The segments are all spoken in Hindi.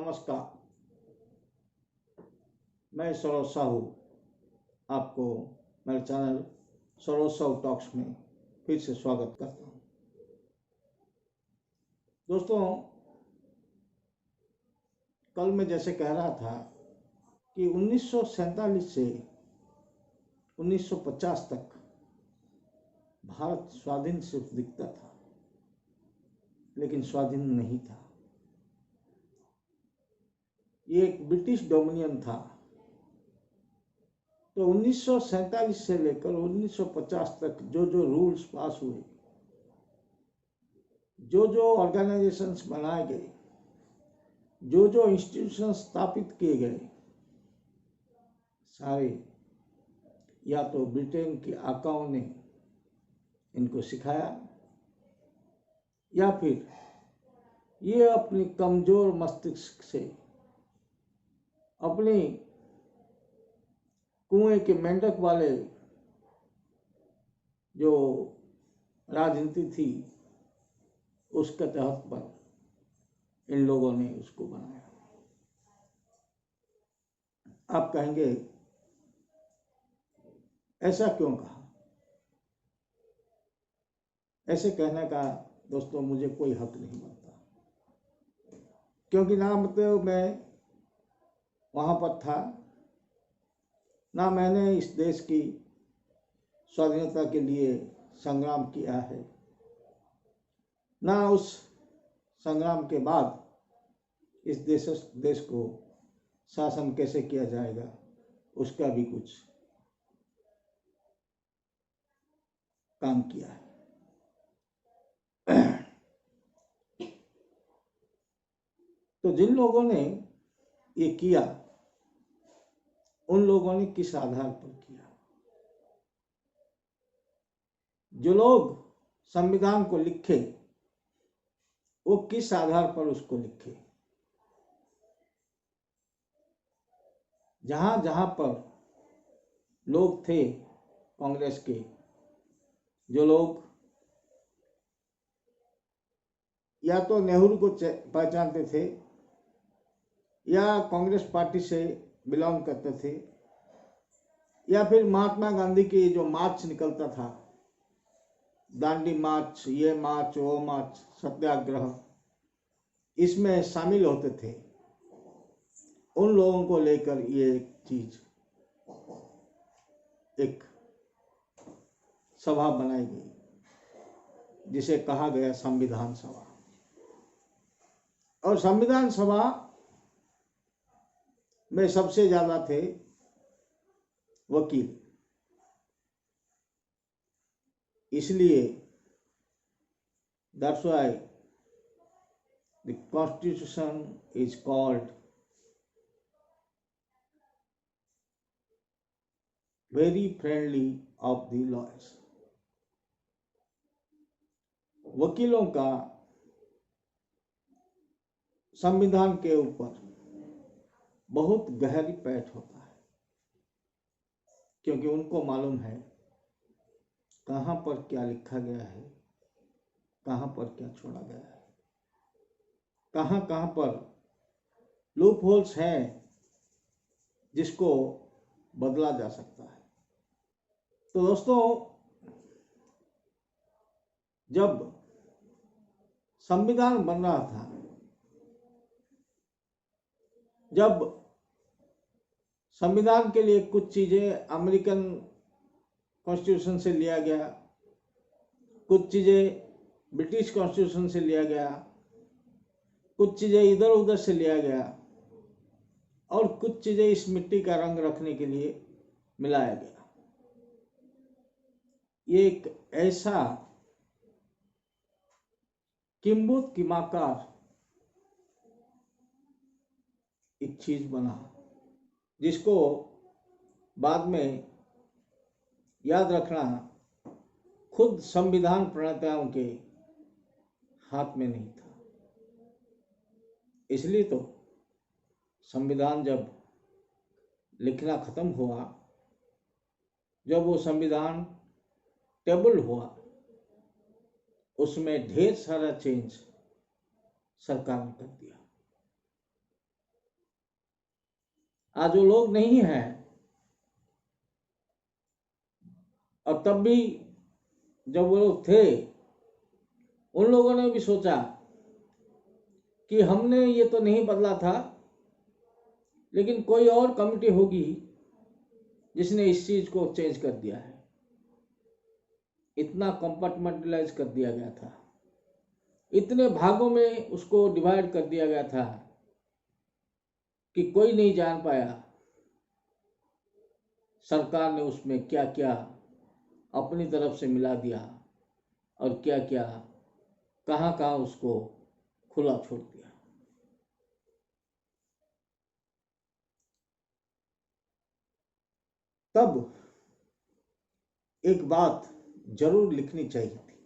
नमस्कार। मैं सरोज साहू आपको मेरे चैनल सरोज साहू टॉक्स में फिर से स्वागत करता हूँ। दोस्तों, कल मैं जैसे कह रहा था कि 1947 से 1950 तक भारत स्वाधीन सिर्फ दिखता था, लेकिन स्वाधीन नहीं था। ये एक ब्रिटिश डोमिनियन था। तो 1947 से लेकर 1950 तक जो जो रूल्स पास हुए, जो जो ऑर्गेनाइजेशंस बनाए गए, जो जो इंस्टीट्यूशन स्थापित किए गए, सारे या तो ब्रिटेन के आकाओं ने इनको सिखाया या फिर ये अपनी कमजोर मस्तिष्क से अपनी कुएं के मेंढक वाले जो राजनीति थी उसके तहत पर इन लोगों ने उसको बनाया। आप कहेंगे ऐसा क्यों कहा? ऐसे कहने का दोस्तों मुझे कोई हक नहीं बनता, क्योंकि ना मतलब मैं वहां पर था, ना मैंने इस देश की स्वाधीनता के लिए संग्राम किया है, ना उस संग्राम के बाद इस देश को शासन कैसे किया जाएगा उसका भी कुछ काम किया है। तो जिन लोगों ने ये किया, उन लोगों ने किस आधार पर किया? जो लोग संविधान को लिखे वो किस आधार पर उसको लिखे? जहां जहां पर लोग थे कांग्रेस के, जो लोग या तो नेहरू को पहचानते थे या कांग्रेस पार्टी से बिलोंग करते थे, या फिर महात्मा गांधी की जो मार्च निकलता था, दांडी मार्च, ये मार्च, वो मार्च, सत्याग्रह, इसमें शामिल होते थे, उन लोगों को लेकर ये चीज एक सभा बनाई गई जिसे कहा गया संविधान सभा। और संविधान सभा में सबसे ज्यादा थे वकील, इसलिए that's why the constitution is called very friendly of the lawyers. वकीलों का संविधान के ऊपर बहुत गहरी पैठ होता है, क्योंकि उनको मालूम है कहां पर क्या लिखा गया है, कहां पर क्या छोड़ा गया है, कहां कहां पर लूप होल्स हैं जिसको बदला जा सकता है। तो दोस्तों, जब संविधान बन रहा था, जब संविधान के लिए कुछ चीजें अमेरिकन कॉन्स्टिट्यूशन से लिया गया, कुछ चीजें ब्रिटिश कॉन्स्टिट्यूशन से लिया गया, कुछ चीजें इधर उधर से लिया गया, और कुछ चीजें इस मिट्टी का रंग रखने के लिए मिलाया गया। ये एक ऐसा किंबुत किमाकार एक चीज बना जिसको बाद में याद रखना खुद संविधान प्रणेताओं के हाथ में नहीं था। इसलिए तो संविधान जब लिखना खत्म हुआ, जब वो संविधान टेबल हुआ, उसमें ढेर सारा चेंज सरकार ने कर दिया। आज वो लोग नहीं हैं। और तब भी जब वो लोग थे, उन लोगों ने भी सोचा कि हमने ये तो नहीं बदला था, लेकिन कोई और कमिटी होगी जिसने इस चीज को चेंज कर दिया है। इतना कंपार्टमेंटलाइज कर दिया गया था, इतने भागों में उसको डिवाइड कर दिया गया था कि कोई नहीं जान पाया सरकार ने उसमें क्या क्या अपनी तरफ से मिला दिया और क्या क्या कहाँ कहाँ उसको खुला छोड़ दिया। तब एक बात जरूर लिखनी चाहिए थी,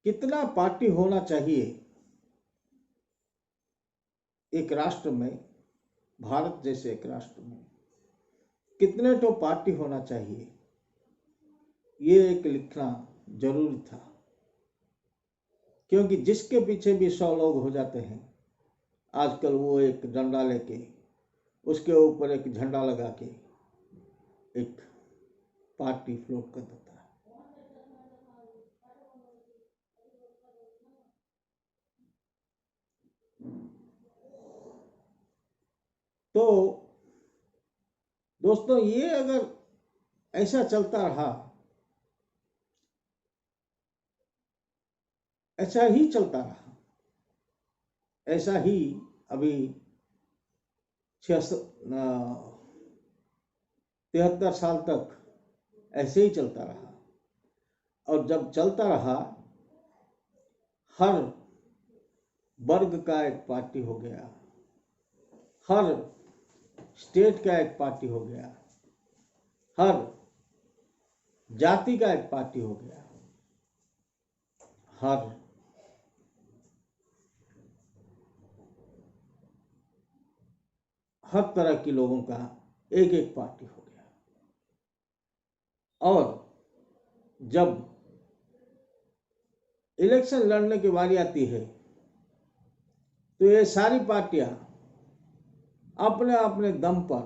कितना पार्टी होना चाहिए एक राष्ट्र में, भारत जैसे एक राष्ट्र में कितने तो पार्टी होना चाहिए, ये एक लिखना जरूरी था। क्योंकि जिसके पीछे भी 100 लोग हो जाते हैं, आजकल वो एक डंडा लेके उसके ऊपर एक झंडा लगा के एक पार्टी फ्लोट कर देता है। तो दोस्तों, ये अगर ऐसा चलता रहा, ऐसा ही चलता रहा, ऐसा ही अभी 73 साल तक ऐसे ही चलता रहा। और जब चलता रहा, हर वर्ग का एक पार्टी हो गया, हर स्टेट का एक पार्टी हो गया, हर जाति का एक पार्टी हो गया, हर तरह के लोगों का एक एक पार्टी हो गया। और जब इलेक्शन लड़ने की बारी आती है, तो ये सारी पार्टियां अपने अपने दम पर,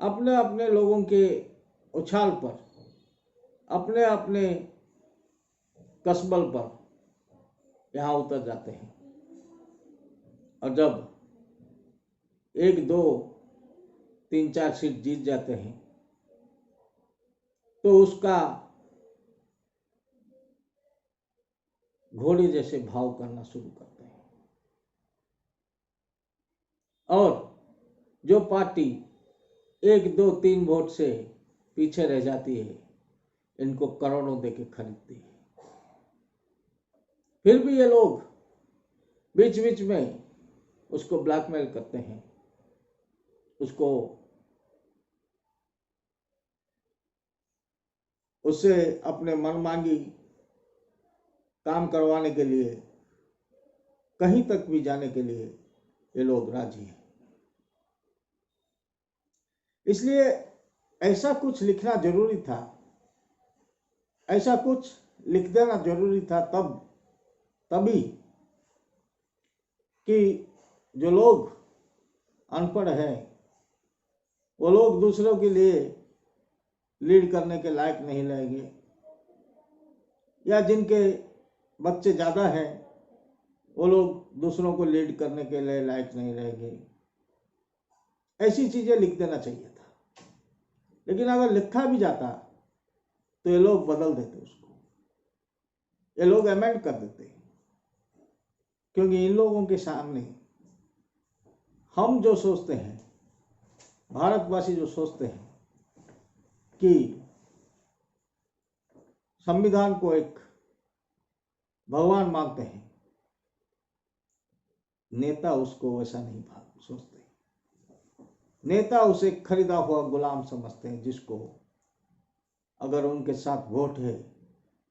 अपने अपने लोगों के उछाल पर, अपने अपने कसबल पर यहां उतर जाते हैं। और जब 1, 2, 3, 4 सीट जीत जाते हैं, तो उसका घोड़े जैसे भाव करना शुरू करते हैं। और जो पार्टी 1, 2, 3 वोट से पीछे रह जाती है, इनको करोड़ों देके खरीदती है। फिर भी ये लोग बीच बीच में उसको ब्लैकमेल करते हैं, उससे अपने मनमांगी काम करवाने के लिए, कहीं तक भी जाने के लिए ये लोग राजी हैं। इसलिए ऐसा कुछ लिखना जरूरी था, ऐसा कुछ लिख देना जरूरी था तभी कि जो लोग अनपढ़ हैं, वो लोग दूसरों के लिए लीड करने के लायक नहीं रहेंगे, या जिनके बच्चे ज़्यादा हैं वो लोग दूसरों को लीड करने के लिए लायक नहीं रहेंगे। ऐसी चीज़ें लिख देना चाहिए था। लेकिन अगर लिखा भी जाता तो ये लोग बदल देते उसको, ये लोग अमेंड कर देते, क्योंकि इन लोगों के सामने हम जो सोचते हैं, भारतवासी जो सोचते हैं कि संविधान को एक भगवान मानते हैं, नेता उसको वैसा नहीं सोचते। नेता उसे खरीदा हुआ गुलाम समझते हैं, जिसको अगर उनके साथ वोट है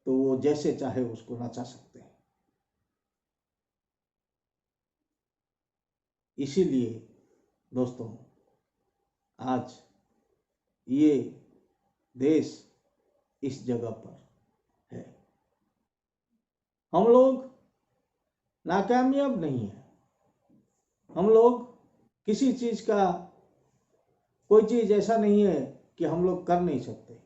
तो वो जैसे चाहे उसको नचा सकते हैं। इसीलिए दोस्तों, आज ये देश इस जगह पर है। हम लोग नाकामयाब नहीं है, हम लोग किसी चीज का कोई चीज ऐसा नहीं है कि हम लोग कर नहीं सकते,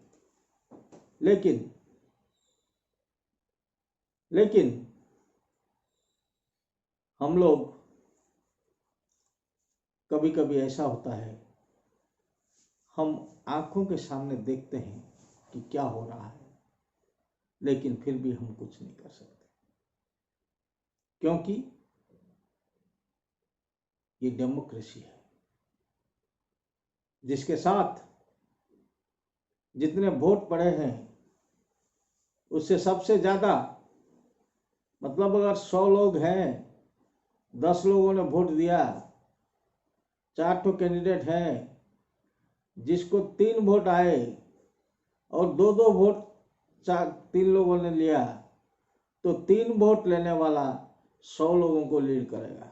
लेकिन हम लोग कभी कभी ऐसा होता है, हम आंखों के सामने देखते हैं कि क्या हो रहा है, लेकिन फिर भी हम कुछ नहीं कर सकते, क्योंकि ये डेमोक्रेसी है जिसके साथ जितने वोट पड़े हैं उससे सबसे ज्यादा, मतलब अगर 100 लोग हैं, 10 लोगों ने वोट दिया, 4 तो कैंडिडेट हैं, जिसको 3 वोट आए और 2-2 वोट 3 लोगों ने लिया, तो 3 वोट लेने वाला 100 लोगों को लीड करेगा।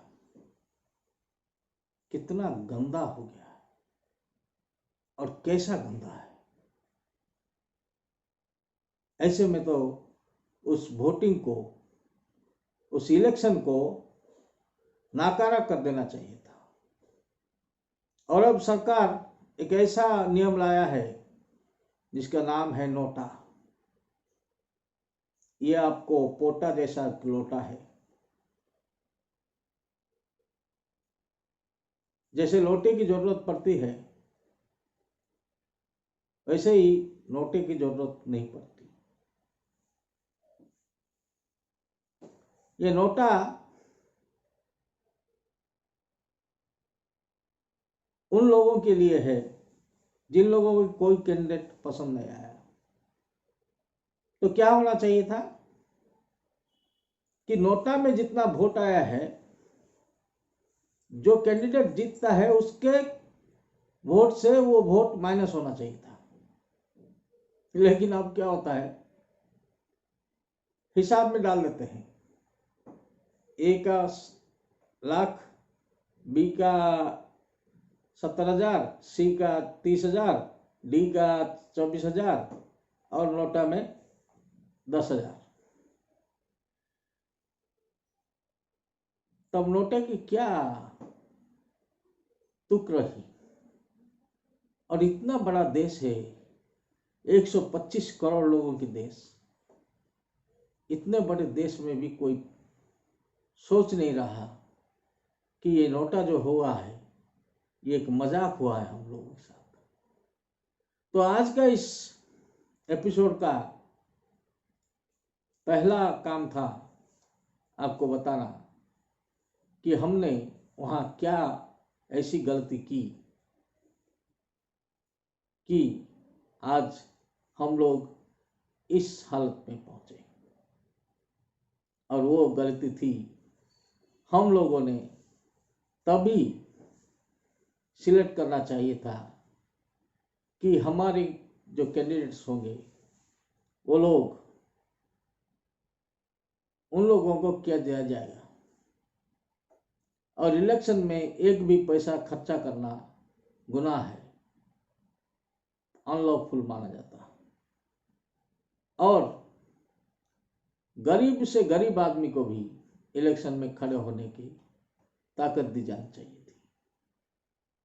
कितना गंदा हो गया है और कैसा गंदा है। ऐसे में तो उस वोटिंग को, उस इलेक्शन को नाकारा कर देना चाहिए था। और अब सरकार एक ऐसा नियम लाया है जिसका नाम है नोटा। ये आपको पोटा जैसा लोटा है। जैसे लोटे की जरूरत पड़ती है, वैसे ही नोटे की जरूरत नहीं पड़ती। ये नोटा उन लोगों के लिए है जिन लोगों को कोई कैंडिडेट पसंद नहीं आया। तो क्या होना चाहिए था कि नोटा में जितना वोट आया है, जो कैंडिडेट जीतता है उसके वोट से वो वोट माइनस होना चाहिए था। लेकिन अब क्या होता है, हिसाब में डाल देते हैं। ए का लाख, बी का 70,000, सी का 30,000, डी का 24,000 और नोटा में 10,000। तब नोटे की क्या तुक रही। और इतना बड़ा देश है, 125 करोड़ लोगों की देश, इतने बड़े देश में भी कोई सोच नहीं रहा कि ये नोटा जो हुआ है ये एक मजाक हुआ है हम लोगों के साथ। तो आज का इस एपिसोड का पहला काम था आपको बताना कि हमने वहां क्या ऐसी गलती की कि आज हम लोग इस हालत में पहुंचे। और वो गलती थी, हम लोगों ने तभी सिलेक्ट करना चाहिए था कि हमारे जो कैंडिडेट्स होंगे वो लोग, उन लोगों को क्या दिया जाएगा। और इलेक्शन में एक भी पैसा खर्चा करना गुनाह है, अनलॉफुल माना जाता है। और गरीब से गरीब आदमी को भी इलेक्शन में खड़े होने की ताकत दी जानी चाहिए थी,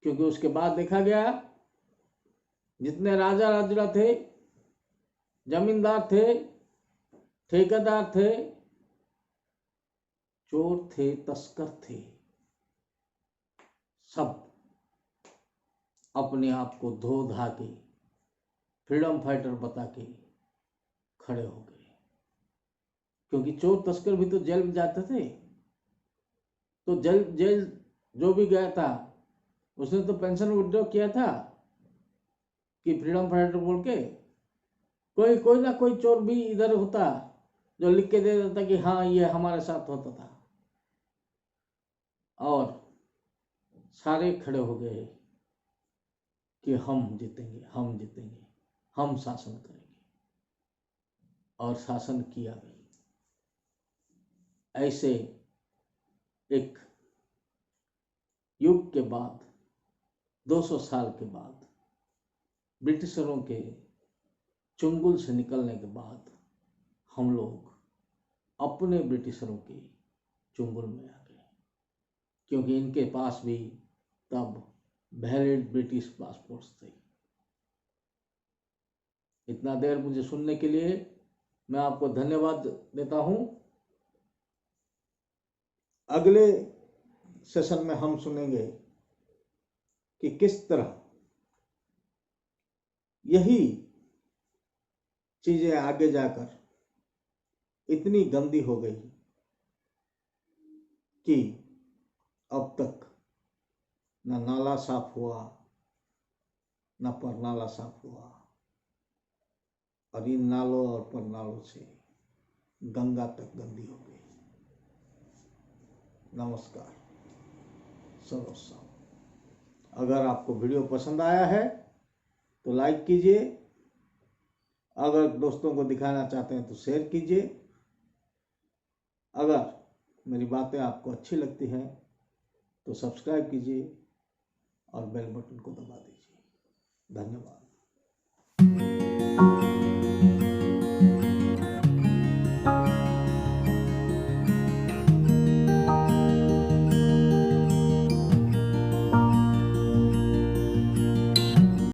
क्योंकि उसके बाद देखा गया जितने राजा राजड़ा थे, जमींदार थे, ठेकेदार थे, चोर थे, तस्कर थे, सब अपने आप को धो धा के फ्रीडम फाइटर बता के खड़े हो गए। क्योंकि चोर तस्कर भी तो जेल में जाते थे, तो जेल जो भी गया था उसने तो पेंशन विड्रॉ किया था कि फ्रीडम फाइटर बोल के। कोई ना कोई चोर भी इधर होता जो लिख के दे देता कि हाँ ये हमारे साथ होता था। और सारे खड़े हो गए कि हम जीतेंगे, हम जीतेंगे, हम शासन करेंगे। और शासन किया भी। ऐसे एक युग के बाद, 200 साल के बाद, ब्रिटिशरों के चुंगल से निकलने के बाद हम लोग अपने ब्रिटिशरों के चुंगल में आ गए। क्योंकि इनके पास भी तब वैलिड ब्रिटिश पासपोर्ट्स थे। इतना देर मुझे सुनने के लिए मैं आपको धन्यवाद देता हूं। अगले सेशन में हम सुनेंगे कि किस तरह यही चीजें आगे जाकर इतनी गंदी हो गई कि अब तक न नाला साफ हुआ, न परनाला साफ हुआ, और इन नालों और परनालों से गंगा तक गंदी हो गई। नमस्कार सर्वोत्तम। अगर आपको वीडियो पसंद आया है तो लाइक कीजिए, अगर दोस्तों को दिखाना चाहते हैं तो शेयर कीजिए, अगर मेरी बातें आपको अच्छी लगती हैं तो सब्सक्राइब कीजिए और बेल बटन को दबा दीजिए। धन्यवाद।